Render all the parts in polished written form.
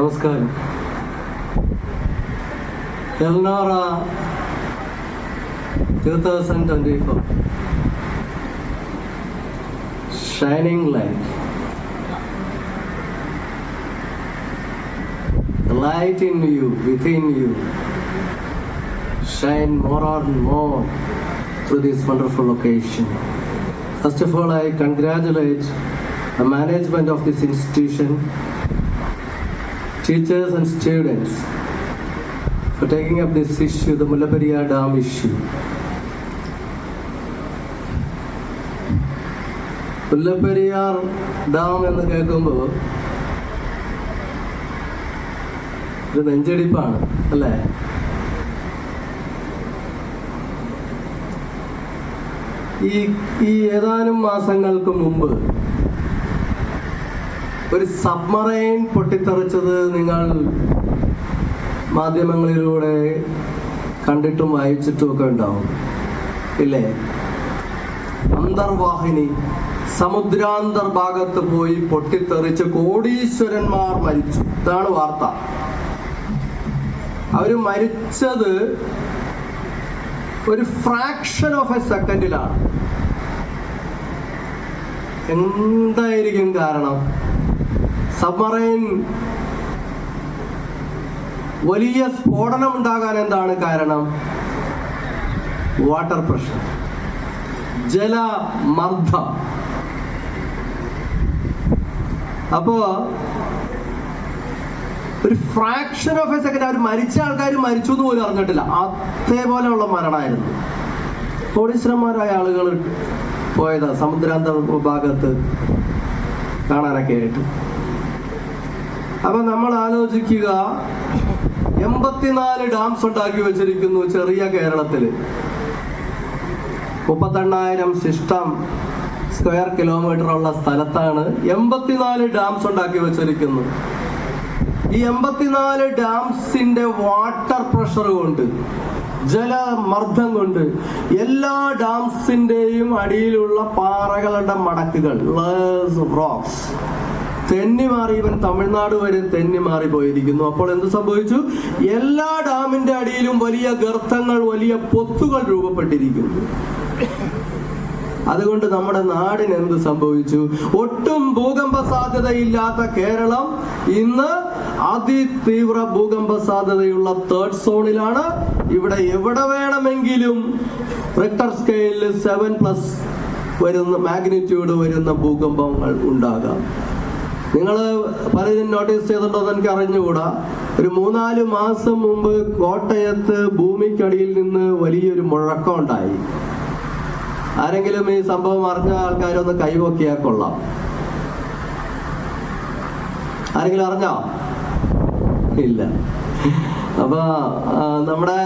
നമസ്കാരം. എൽനോറ 2024 shining light. The light in you, within you, shine more and more through this wonderful occasion. First of all, I congratulate the management of this institution, teachers and students, for taking up this issue, the Mullaperiyar Dam issue. Mullaperiyar dam എന്ന് കേൾക്കുമ്പോൾ ഒരു നെഞ്ചടിപ്പാണ് അല്ലേ? ഈ ഏതാനും മാസങ്ങൾക്ക് മുമ്പ് ഒരു submarine പൊട്ടിത്തെറിച്ചത് നിങ്ങൾ മാധ്യമങ്ങളിലൂടെ കണ്ടിട്ടും വായിച്ചിട്ടും ഒക്കെ ഉണ്ടാവും ഇല്ലേ? അന്തർവാഹിനി സമുദ്രാന്തർഭാഗത്ത് പോയി പൊട്ടിത്തെറിച്ച് കോടീശ്വരന്മാർ മരിച്ചു. ഇതാണ് വാർത്ത. അവര് മരിച്ചത് ഒരു ഫ്രാക്ഷൻ ഓഫ് എ സെക്കൻഡിലാണ്. എന്തായിരിക്കും കാരണം? സബ്മറൈൻ വലിയ സ്ഫോടനം ഉണ്ടാകാൻ എന്താണ് കാരണം? വാട്ടർ പ്രഷർ, ജലമർദ്ദം. അപ്പോ ഒരു ഫ്രാക്ഷൻ ഓഫ് എ സെക്കൻഡ് അവർ മരിച്ച ആൾക്കാർ മരിച്ചു എന്ന് പോലും അറിഞ്ഞിട്ടില്ല. അതേപോലെയുള്ള മരണമായിരുന്നു. കോടീശ്വരന്മാരായ ആളുകൾ പോയതാ സമുദ്രാന്തർ ഭാഗത്ത് കാണാനൊക്കെ ആയിട്ട്. അപ്പൊ നമ്മൾ ആലോചിക്കുക, 84 ഡാംസ് ഉണ്ടാക്കി വെച്ചിരിക്കുന്നു ചെറിയ കേരളത്തില്. 38,000 സിസ്റ്റം സ്ക്വയർ കിലോമീറ്റർ ഉള്ള സ്ഥലത്താണ് 84 ഡാംസ് ഉണ്ടാക്കി വെച്ചിരിക്കുന്നു. ഈ 84 ഡാംസിന്റെ വാട്ടർ പ്രഷർ കൊണ്ട്, ജലമർദ്ദം കൊണ്ട് എല്ലാ ഡാംസിന്റെയും അടിയിലുള്ള പാറകളുടെ മടക്കുകൾ, റോക്സ് തെന്നി മാറി, ഇവൻ തമിഴ്നാട് വരെ തെന്നി മാറി പോയിരിക്കുന്നു. അപ്പോൾ എന്ത് സംഭവിച്ചു? എല്ലാ ഡാമിന്റെ അടിയിലും വലിയ ഗർത്തങ്ങൾ, വലിയ പൊത്തുകൾ രൂപപ്പെട്ടിരിക്കുന്നു. അതുകൊണ്ട് നമ്മുടെ നാടിന് എന്ത് സംഭവിച്ചു? ഒട്ടും ഭൂകമ്പ സാധ്യതയില്ലാത്ത കേരളം ഇന്ന് അതിതീവ്ര ഭൂകമ്പ സാധ്യതയുള്ള 3rd സോണിലാണ്. ഇവിടെ എവിടെ വേണമെങ്കിലും റിക്ടർ സ്കെയിലിൽ 7+ വരുന്ന മാഗ്നിറ്റ്യൂഡ് വരുന്ന ഭൂകമ്പങ്ങൾ ഉണ്ടാകാം. നിങ്ങൾ പലരും നോട്ടീസ് ചെയ്തിട്ടുണ്ടോ എന്ന് എനിക്ക് അറിഞ്ഞുകൂടാ. ഒരു 3-4 മാസം മുമ്പ് കോട്ടയത്ത് ഭൂമിക്കടിയിൽ നിന്ന് വലിയൊരു മുഴക്കം ഉണ്ടായി. ആരെങ്കിലും ഈ സംഭവം അറിഞ്ഞ ആൾക്കാരൊന്ന് കൈവക്കിയാൽ കൊള്ളാം. ആരെങ്കിലും അറിഞ്ഞോ? ഇല്ല. അപ്പൊ നമ്മുടെ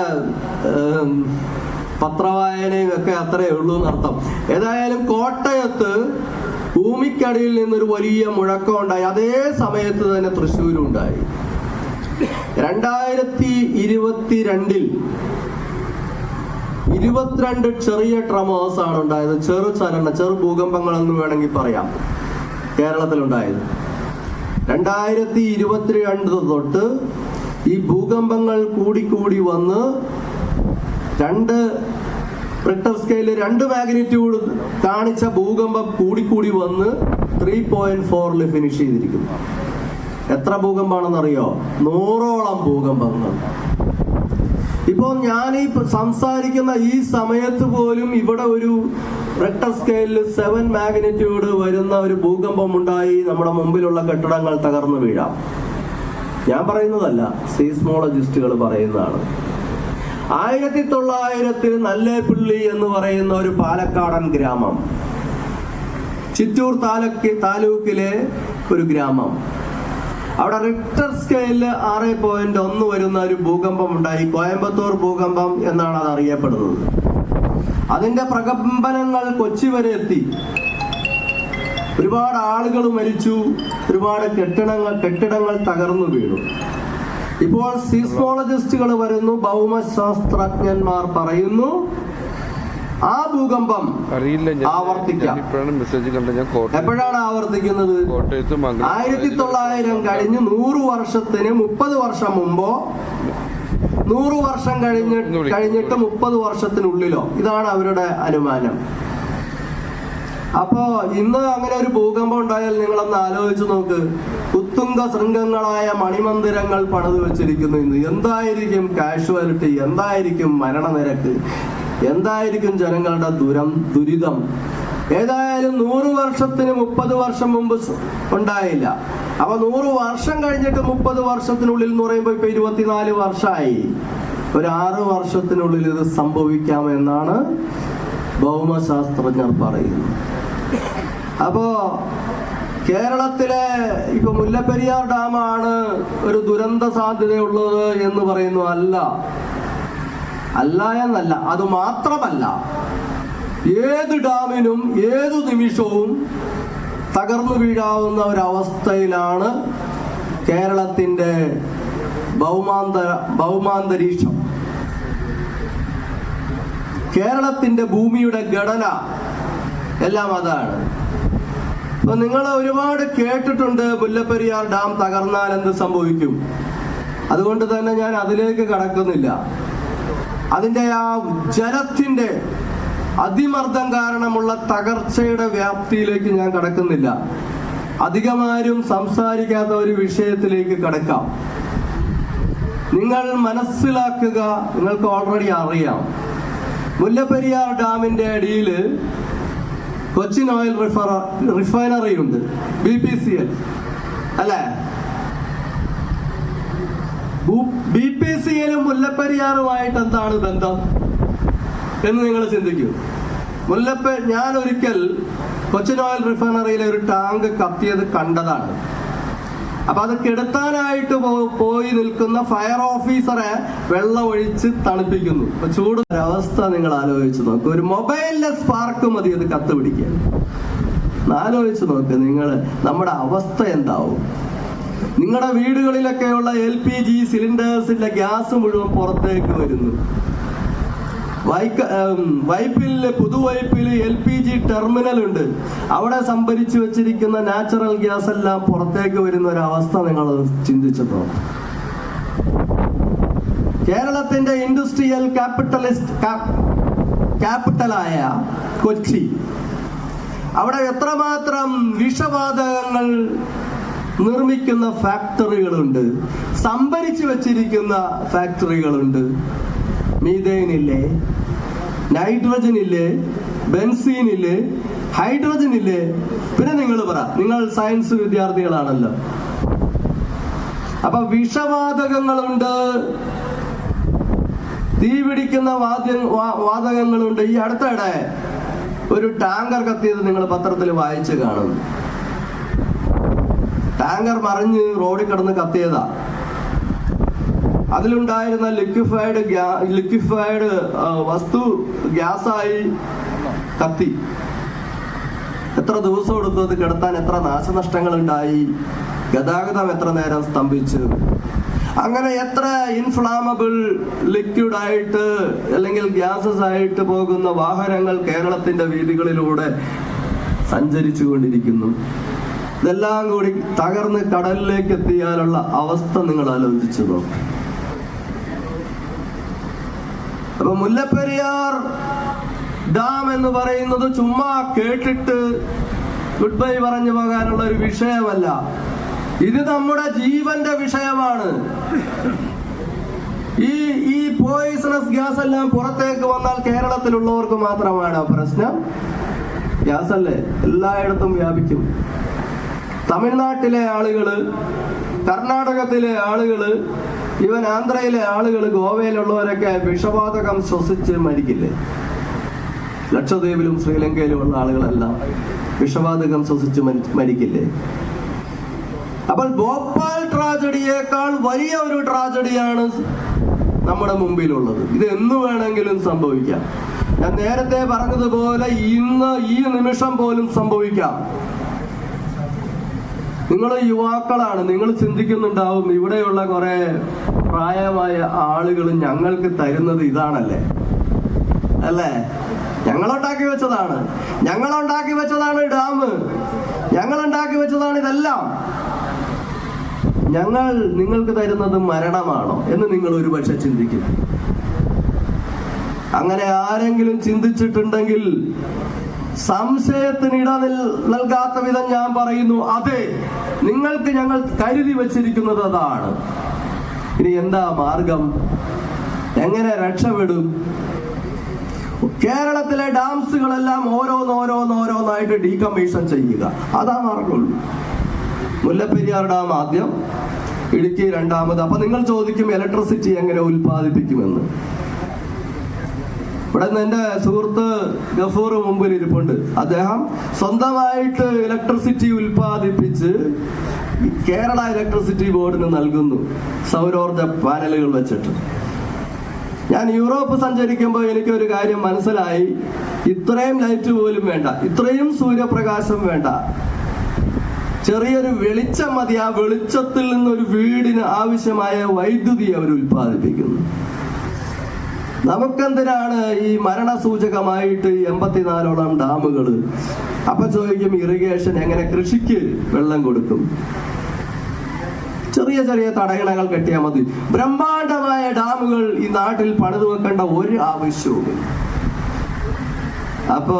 പത്രവായനയും ഒക്കെ അത്രയേ ഉള്ളൂ എന്നർത്ഥം. ഏതായാലും കോട്ടയത്ത് ഭൂമിക്കടിയിൽ നിന്നൊരു വലിയ മുഴക്കം ഉണ്ടായി. അതേ സമയത്ത് തന്നെ തൃശ്ശൂരും ഉണ്ടായി. 2022 22 ചെറിയ ട്രമേഴ്സ് ആണ് ഉണ്ടായത്. ചെറു ഭൂകമ്പങ്ങൾ എന്ന് വേണമെങ്കിൽ പറയാം കേരളത്തിലുണ്ടായത്. 2022 തൊട്ട് ഈ ഭൂകമ്പങ്ങൾ കൂടിക്കൂടി വന്ന് 2 റിക്ടർ സ്കെയിലിൽ 2 മാഗ്നിറ്റ്യൂഡ് കാണിച്ച ഭൂകമ്പം കൂടിക്കൂടി വന്ന് 3.4 ഫിനിഷ് ചെയ്തിരിക്കുന്നു. എത്ര ഭൂകമ്പാണെന്നറിയോ? 100ഓളം ഭൂകമ്പങ്ങൾ. ഇപ്പോൾ ഞാൻ ഈ സംസാരിക്കുന്ന ഈ സമയത്ത് പോലും ഇവിടെ ഒരു റിക്ടർ സ്കെയിലിൽ 7 മാഗ്നിറ്റ്യൂഡ് വരുന്ന ഒരു ഭൂകമ്പം ഉണ്ടായി. നമ്മുടെ മുമ്പിലുള്ള കെട്ടിടങ്ങൾ തകർന്നു വീഴാം. ഞാൻ പറയുന്നതല്ല, സീസ്മോളജിസ്റ്റുകൾ പറയുന്നതാണ്. 1900 നല്ലേപ്പിള്ളി എന്ന് പറയുന്ന ഒരു പാലക്കാടൻ ഗ്രാമം, ചിറ്റൂർ താലൂക്കിലെ ഒരു ഗ്രാമം, അവിടെ റിക്ടർ സ്കെയിലിൽ 6.1 വരുന്ന ഒരു ഭൂകമ്പം ഉണ്ടായി. കോയമ്പത്തൂർ ഭൂകമ്പം എന്നാണ് അത് അറിയപ്പെടുന്നത്. അതിന്റെ പ്രകമ്പനങ്ങൾ കൊച്ചി വരെ എത്തി. ഒരുപാട് ആളുകൾ മരിച്ചു, ഒരുപാട് കെട്ടിടങ്ങൾ തകർന്നു വീണു. ഇപ്പോൾ സീസ്മോളജിസ്റ്റുകൾ വരുന്നു, ഭൗമശാസ്ത്രജ്ഞന്മാർ പറയുന്നു ആ ഭൂകമ്പം ആവർത്തിക്കാം. എപ്പോഴാണ് ആവർത്തിക്കുന്നത്? 1900 കഴിഞ്ഞ് 100 വർഷത്തിന് 30 വർഷം മുമ്പോ 100 വർഷം കഴിഞ്ഞിട്ട് 30 വർഷത്തിനുള്ളിലോ, ഇതാണ് അവരുടെ അനുമാനം. അപ്പോ ഇന്ന് അങ്ങനെ ഒരു ഭൂകമ്പം ഉണ്ടായാൽ നിങ്ങളൊന്ന് ആലോചിച്ച് നോക്ക്. ഉത്തുംഗ ശൃംഗങ്ങളായ മണിമന്ദിരങ്ങൾ പണിതു വെച്ചിരിക്കുന്നു. ഇന്ന് എന്തായിരിക്കും കാഷ്വാലിറ്റി, എന്തായിരിക്കും മരണനിരക്ക്, എന്തായിരിക്കും ജനങ്ങളുടെ ദുരിതം? ഏതായാലും 100 വർഷത്തിന് 30 വർഷം മുമ്പ് ഉണ്ടായില്ല. അപ്പൊ 100 വർഷം കഴിഞ്ഞിട്ട് 30 വർഷത്തിനുള്ളിൽ എന്ന് പറയുമ്പോൾ ഇപ്പൊ 24 വർഷമായി. ഒരു 6 വർഷത്തിനുള്ളിൽ ഇത് സംഭവിക്കാമെന്നാണ് ഭൗമശാസ്ത്രജ്ഞർ പറയുന്നത്. അപ്പോ കേരളത്തിലെ ഇപ്പൊ മുല്ലപ്പെരിയാർ ഡാമാണ് ഒരു ദുരന്ത സാധ്യതയുള്ളത് എന്ന് പറയുന്നു. അല്ല എന്നല്ല, അത് മാത്രമല്ല, ഏത് ഡാമിനും ഏതു നിമിഷവും തകർന്നു വീഴാവുന്ന ഒരവസ്ഥയിലാണ് കേരളത്തിന്റെ ഭൗമാന്തരീക്ഷം. കേരളത്തിന്റെ ഭൂമിയുടെ ഘടന എല്ലാം അതാണ്. അപ്പൊ നിങ്ങൾ ഒരുപാട് കേട്ടിട്ടുണ്ട് മുല്ലപ്പെരിയാർ ഡാം തകർന്നാൽ എന്ത് സംഭവിക്കും. അതുകൊണ്ട് തന്നെ ഞാൻ അതിലേക്ക് കടക്കുന്നില്ല. അതിന്റെ ആ ജലത്തിന്റെ അതിമർദ്ദം കാരണമുള്ള തകർച്ചയുടെ വ്യാപ്തിയിലേക്ക് ഞാൻ കടക്കുന്നില്ല. അധികമാരും സംസാരിക്കാത്ത ഒരു വിഷയത്തിലേക്ക് കടക്കാം. നിങ്ങൾ മനസ്സിലാക്കുക, നിങ്ങൾക്ക് ഓൾറെഡി അറിയാം, മുല്ലപ്പെരിയാർ ഡാമിന്റെ അടിയിൽ കൊച്ചിൻ ഓയിൽ റിഫൈനറി ഉണ്ട്, BPCL അല്ലേ? BPCL മുല്ലപ്പെരിയാറുമായിട്ട് എന്താണ് ബന്ധം എന്ന് നിങ്ങൾ ചിന്തിക്കൂ. ഞാൻ ഒരിക്കൽ കൊച്ചിൻ ഓയിൽ റിഫൈനറിയിലെ ഒരു ടാങ്ക് കത്തിയത് കണ്ടതാണ്. അപ്പൊ അത് കെടുത്താനായിട്ട് പോയി നിൽക്കുന്ന ഫയർ ഓഫീസറെ വെള്ളം ഒഴിച്ച് തണുപ്പിക്കുന്നു. അപ്പൊ ചൂട് അവസ്ഥ നിങ്ങൾ ആലോചിച്ച് നോക്ക്. ഒരു മൊബൈലിലെ സ്പാർക്ക് മതി അത് കത്തുപിടിക്കാൻ. ആലോചിച്ച് നോക്ക് നിങ്ങൾ, നമ്മുടെ അവസ്ഥ എന്താവും? നിങ്ങളുടെ വീടുകളിലൊക്കെയുള്ള LPG സിലിണ്ടേഴ്സിന്റെ ഗ്യാസ് മുഴുവൻ പുറത്തേക്ക് വരുന്നു. പുതുവൈപ്പിൽ LPG ടെർമിനൽ ഉണ്ട്. അവിടെ സംഭരിച്ചു വെച്ചിരിക്കുന്ന നാച്ചുറൽ ഗ്യാസ് എല്ലാം പുറത്തേക്ക് വരുന്ന ഒരു അവസ്ഥ നിങ്ങൾ ചിന്തിച്ചിട്ടോ? കേരളത്തിന്റെ ഇൻഡസ്ട്രിയൽ ക്യാപിറ്റലായ കൊച്ചി, അവിടെ എത്രമാത്രം വിഷവാതകങ്ങൾ നിർമ്മിക്കുന്ന ഫാക്ടറികളുണ്ട്, സംഭരിച്ചു വെച്ചിരിക്കുന്ന ഫാക്ടറികളുണ്ട്. മീഥേനില്ലേ, നൈട്രജൻ ഇല്ലേ, ബെൻസീൻ ഇല്ലേ, ഹൈഡ്രജൻ ഇല്ലേ? പിന്നെ നിങ്ങൾ പറ, നിങ്ങൾ സയൻസ് വിദ്യാർത്ഥികളാണല്ലോ. അപ്പൊ വിഷവാതകങ്ങളുണ്ട്, തീ പിടിക്കുന്ന വാതകങ്ങളുണ്ട്. ഈ അടുത്തിടെ ഒരു ടാങ്കർ കത്തിയത് നിങ്ങൾ പത്രത്തിൽ വായിച്ചു കാണും. ടാങ്കർ മറിഞ്ഞ് റോഡിൽ കിടന്ന് കത്തിയതാ. അതിലുണ്ടായിരുന്ന ലിക്വിഫൈഡ് വസ്തു ഗ്യാസായി കത്തി. എത്ര ദിവസം എടുത്തു അത് കിടത്താൻ? എത്ര നാശനഷ്ടങ്ങൾ ഉണ്ടായി? ഗതാഗതം എത്ര നേരം സ്തംഭിച്ചു? അങ്ങനെ എത്ര ഇൻഫ്ലാമബിൾ ലിക്വിഡായിട്ട് അല്ലെങ്കിൽ ഗ്യാസസ് ആയിട്ട് പോകുന്ന വാഹനങ്ങൾ കേരളത്തിന്റെ വീതികളിലൂടെ സഞ്ചരിച്ചു കൊണ്ടിരിക്കുന്നു. ഇതെല്ലാം കൂടി തകർന്ന് കടലിലേക്ക് എത്തിയാലുള്ള അവസ്ഥ നിങ്ങൾ ആലോചിച്ചു നോക്കും. അപ്പൊ മുല്ലപ്പെരിയാർ ഡാം എന്ന് പറയുന്നത് ചുമ്മാ കേട്ടിട്ട് ഗുഡ് ബൈ പറഞ്ഞു പോകാനുള്ള ഒരു വിഷയമല്ല. ഇത് നമ്മുടെ ജീവന്റെ വിഷയമാണ്. ഈ പോയിസണസ് ഗ്യാസ് എല്ലാം പുറത്തേക്ക് വന്നാൽ കേരളത്തിലുള്ളവർക്ക് മാത്രമാണ് പ്രശ്നം. ഗ്യാസ് അല്ലേ, എല്ലായിടത്തും വ്യാപിക്കും. തമിഴ്നാട്ടിലെ ആളുകള്, കർണാടകത്തിലെ ആളുകള്, ഇവൻ ആന്ധ്രയിലെ ആളുകൾ, ഗോവയിലുള്ളവരൊക്കെ വിഷവാതകം ശ്വസിച്ച് മരിക്കില്ലേ? ലക്ഷദ്വീപിലും ശ്രീലങ്കയിലും ഉള്ള ആളുകളെല്ലാം വിഷവാതകം ശ്വസിച്ച് മരിക്കില്ലേ? അപ്പോൾ ഭോപ്പാൽ ട്രാജഡിയേക്കാൾ വലിയ ഒരു ട്രാജഡിയാണ് നമ്മുടെ മുമ്പിലുള്ളത്. ഇത് എന്ന് വേണമെങ്കിലും സംഭവിക്കാം. ഞാൻ നേരത്തെ പറഞ്ഞതുപോലെ ഇന്ന് ഈ നിമിഷം പോലും സംഭവിക്കാം. നിങ്ങൾ യുവാക്കളാണ്, നിങ്ങൾ ചിന്തിക്കുന്നുണ്ടാവും ഇവിടെയുള്ള കുറെ പ്രായമായ ആളുകൾ ഞങ്ങൾക്ക് തരുന്നത് ഇതാണല്ലേ, അല്ലേ? ഞങ്ങളുണ്ടാക്കി വെച്ചതാണ്. ഞങ്ങളുണ്ടാക്കി വെച്ചതാണ് ഡാം, ഞങ്ങളുണ്ടാക്കി വെച്ചതാണ് ഇതെല്ലാം. ഞങ്ങൾ നിങ്ങൾക്ക് തരുന്നത് മരണമാണോ എന്ന് നിങ്ങൾ ഒരുപക്ഷെ ചിന്തിക്കും. അങ്ങനെ ആരെങ്കിലും ചിന്തിച്ചിട്ടുണ്ടെങ്കിൽ സംശയത്തിന് ഇട നൽകാത്ത വിധം ഞാൻ പറയുന്നു, അതെ, നിങ്ങൾക്ക് ഞങ്ങൾ കരുതി വച്ചിരിക്കുന്നത് അതാണ്. ഇനി എന്താ മാർഗം? എങ്ങനെ രക്ഷപ്പെടും? കേരളത്തിലെ ഡാംസുകളെല്ലാം ഓരോന്നായിട്ട് ഡീകമ്മീഷൻ ചെയ്യുക, അതാ മാർഗമുള്ളൂ. മുല്ലപ്പെരിയാർ ഡാം ആദ്യം, ഇടുക്കി രണ്ടാമത്. അപ്പൊ നിങ്ങൾ ചോദിക്കും ഇലക്ട്രിസിറ്റി എങ്ങനെ ഉൽപ്പാദിപ്പിക്കുമെന്ന്. ഇവിടെ നിന്ന് എന്റെ സുഹൃത്ത് ഗഫൂർ മുമ്പിൽ ഇരിപ്പുണ്ട്. അദ്ദേഹം സ്വന്തമായിട്ട് ഇലക്ട്രിസിറ്റി ഉൽപ്പാദിപ്പിച്ച് കേരള ഇലക്ട്രിസിറ്റി ബോർഡിന് നൽകുന്നു, സൗരോർജ പാനലുകൾ വെച്ചിട്ട്. ഞാൻ യൂറോപ്പ് സഞ്ചരിക്കുമ്പോൾ എനിക്കൊരു കാര്യം മനസ്സിലായി, ഇത്രയും ലൈറ്റ് പോലും വേണ്ട, ഇത്രയും സൂര്യപ്രകാശം വേണ്ട, ചെറിയൊരു വെളിച്ചം മതി. ആ വെളിച്ചത്തിൽ നിന്നൊരു വീടിന് ആവശ്യമായ വൈദ്യുതി അവർ ഉൽപ്പാദിപ്പിക്കുന്നു. നമുക്കെന്തിനാണ് ഈ മരണസൂചകമായിട്ട് 84ഓളം ഡാമുകൾ? അപ്പൊ ചോദിക്കും ഇറിഗേഷൻ എങ്ങനെ, കൃഷിക്ക് വെള്ളം കൊടുക്കും? ചെറിയ ചെറിയ തടയണകൾ കെട്ടിയാൽ മതി. ബ്രഹ്മാണ്ഡമായ ഡാമുകൾ ഈ നാട്ടിൽ പണിതു വെക്കേണ്ട ഒരു ആവശ്യവും. അപ്പോ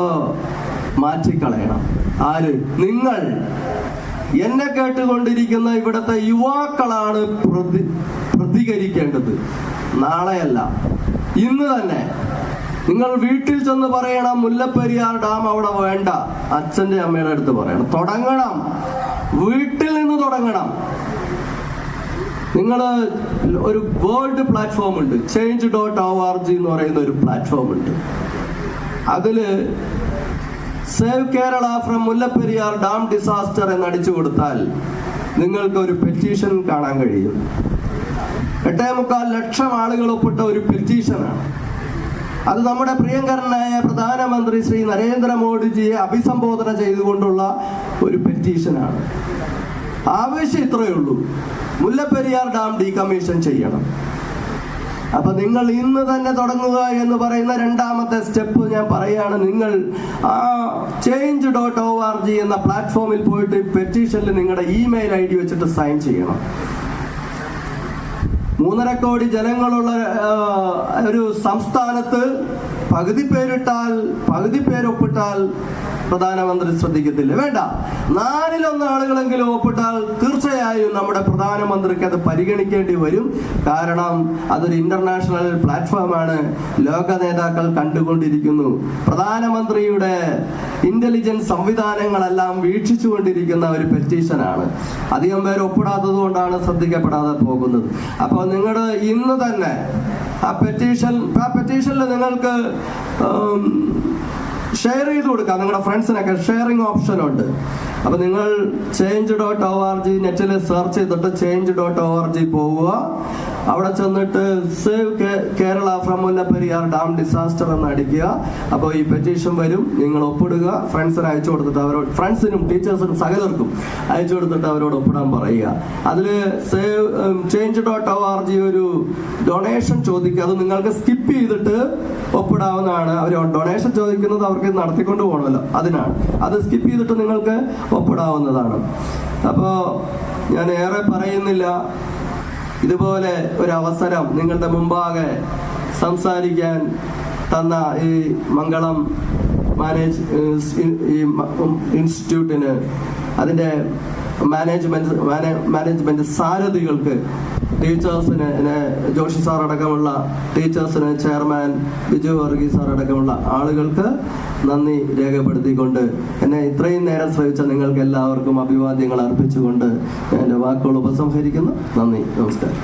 മാറ്റിക്കളയണം. ആര്? നിങ്ങൾ. എന്നെ കേട്ടുകൊണ്ടിരിക്കുന്ന ഇവിടുത്തെ യുവാക്കളാണ് പ്രതികരിക്കേണ്ടത്. നാളെയല്ല, ഇന്ന് തന്നെ. നിങ്ങൾ വീട്ടിൽ ചെന്ന് പറയണം, മുല്ലപ്പെരിയാർ ഡാം അവിടെ വേണ്ട. അച്ഛന്റെ അമ്മയുടെ അടുത്ത് പറയണം. തുടങ്ങണം, വീട്ടിൽ നിന്ന് തുടങ്ങണം. നിങ്ങൾ ഒരു വേൾഡ് പ്ലാറ്റ്ഫോം ഉണ്ട്, change.org എന്ന് പറയുന്ന ഒരു പ്ലാറ്റ്ഫോം ഉണ്ട്. അതില് save Kerala from Mullaperiyar dam disaster എന്നടിച്ചു കൊടുത്താൽ നിങ്ങൾക്ക് ഒരു പെറ്റീഷൻ കാണാൻ കഴിയും. 8.25 ലക്ഷം ആളുകൾ ഒപ്പിട്ട ഒരു പെറ്റീഷനാണ്. അത് നമ്മുടെ പ്രിയങ്കരനായ പ്രധാനമന്ത്രി ശ്രീ നരേന്ദ്രമോദിജിയെ അഭിസംബോധന ചെയ്തുകൊണ്ടുള്ള ഒരു പെറ്റീഷനാണ്. ആവശ്യം ഇത്രയേ ഉള്ളൂ, മുല്ലപ്പെരിയാർ ഡാം ഡീകമ്മീഷൻ ചെയ്യണം. അപ്പൊ നിങ്ങൾ ഇന്ന് തന്നെ തുടങ്ങുക എന്ന് പറയുന്ന രണ്ടാമത്തെ സ്റ്റെപ്പ് ഞാൻ പറയാണ്. നിങ്ങൾ ആ change.org എന്ന പ്ലാറ്റ്ഫോമിൽ പോയിട്ട് പെറ്റീഷനിൽ നിങ്ങളുടെ ഇമെയിൽ ID വെച്ചിട്ട് സൈൻ ചെയ്യണം. 3.5 കോടി ജനങ്ങളുള്ള ഒരു സംസ്ഥാനത്ത് പകുതി പേരൊപ്പിട്ടാൽ പ്രധാനമന്ത്രി ശ്രദ്ധിക്കത്തില്ല. വേണ്ട, 4/1 ആളുകളെങ്കിലും ഒപ്പിട്ടാൽ തീർച്ചയായും നമ്മുടെ പ്രധാനമന്ത്രിക്ക് അത് പരിഗണിക്കേണ്ടി വരും. കാരണം അതൊരു ഇന്റർനാഷണൽ പ്ലാറ്റ്ഫോമാണ്, ലോക നേതാക്കൾ കണ്ടുകൊണ്ടിരിക്കുന്നു. പ്രധാനമന്ത്രിയുടെ ഇന്റലിജൻസ് സംവിധാനങ്ങളെല്ലാം വീക്ഷിച്ചുകൊണ്ടിരിക്കുന്ന ഒരു പെറ്റീഷനാണ്. അധികം പേര് ഒപ്പിടാത്തത് കൊണ്ടാണ് ശ്രദ്ധിക്കപ്പെടാതെ പോകുന്നത്. അപ്പോൾ നിങ്ങൾ ഇന്ന് തന്നെ ആ പെറ്റീഷനിൽ നിങ്ങൾക്ക് ഷെയർ ചെയ്ത് കൊടുക്കാം. നിങ്ങളുടെ ഫ്രണ്ട്സിനൊക്കെ ഷെയറിംഗ് ഓപ്ഷൻ ഉണ്ട്. അപ്പൊ നിങ്ങൾ change.org നെറ്റിൽ സെർച്ച് ചെയ്തിട്ട് change.org പോവുക. അവിടെ ചെന്നിട്ട് save Kerala from Mullaperiyar dam disaster എന്ന് അടിക്കുക. അപ്പോൾ ഈ പെറ്റീഷൻ വരും, നിങ്ങൾ ഒപ്പിടുക. ഫ്രണ്ട്സിന് അയച്ചു കൊടുത്തിട്ട് അവരോട്, ഫ്രണ്ട്സിനും ടീച്ചേഴ്സിനും സകലർക്കും അയച്ചു കൊടുത്തിട്ട് അവരോട് ഒപ്പിടാൻ പറയുക. അതിൽ change.org ഒരു ഡൊണേഷൻ ചോദിക്കുക. അത് നിങ്ങൾക്ക് സ്കിപ്പ് ചെയ്തിട്ട് ഒപ്പിടാവുന്നതാണ്. അവർ ഡൊണേഷൻ ചോദിക്കുന്നത് അവർക്ക് നടത്തിക്കൊണ്ട് പോകണമല്ലോ, അതിനാണ്. അത് സ്കിപ്പ് ചെയ്തിട്ട് നിങ്ങൾക്ക് ഒപ്പിടാവുന്നതാണ്. അപ്പോൾ ഞാൻ ഏറെ പറയുന്നില്ല. ഇതുപോലെ ഒരു അവസരം നിങ്ങളുടെ മുമ്പാകെ സംസാരിക്കാൻ തന്ന ഈ മംഗളം ഇൻസ്റ്റിറ്റ്യൂട്ടിന്, അതിൻ്റെ മാനേജ്മെന്റ് സാരഥികൾക്ക്, ടീച്ചേഴ്സിന്, ജോഷി സാർ അടക്കമുള്ള ടീച്ചേഴ്സിന്, ചെയർമാൻ ബിജു വർഗീസ് സാർ അടക്കമുള്ള ആളുകൾക്ക് നന്ദി രേഖപ്പെടുത്തിക്കൊണ്ട് എന്നെ ഇത്രയും നേരം ശ്രമിച്ച നിങ്ങൾക്ക് എല്ലാവർക്കും അഭിവാദ്യങ്ങൾ അർപ്പിച്ചുകൊണ്ട് എൻ്റെ വാക്കുകൾ ഉപസംഹരിക്കുന്നു. നന്ദി, നമസ്കാരം.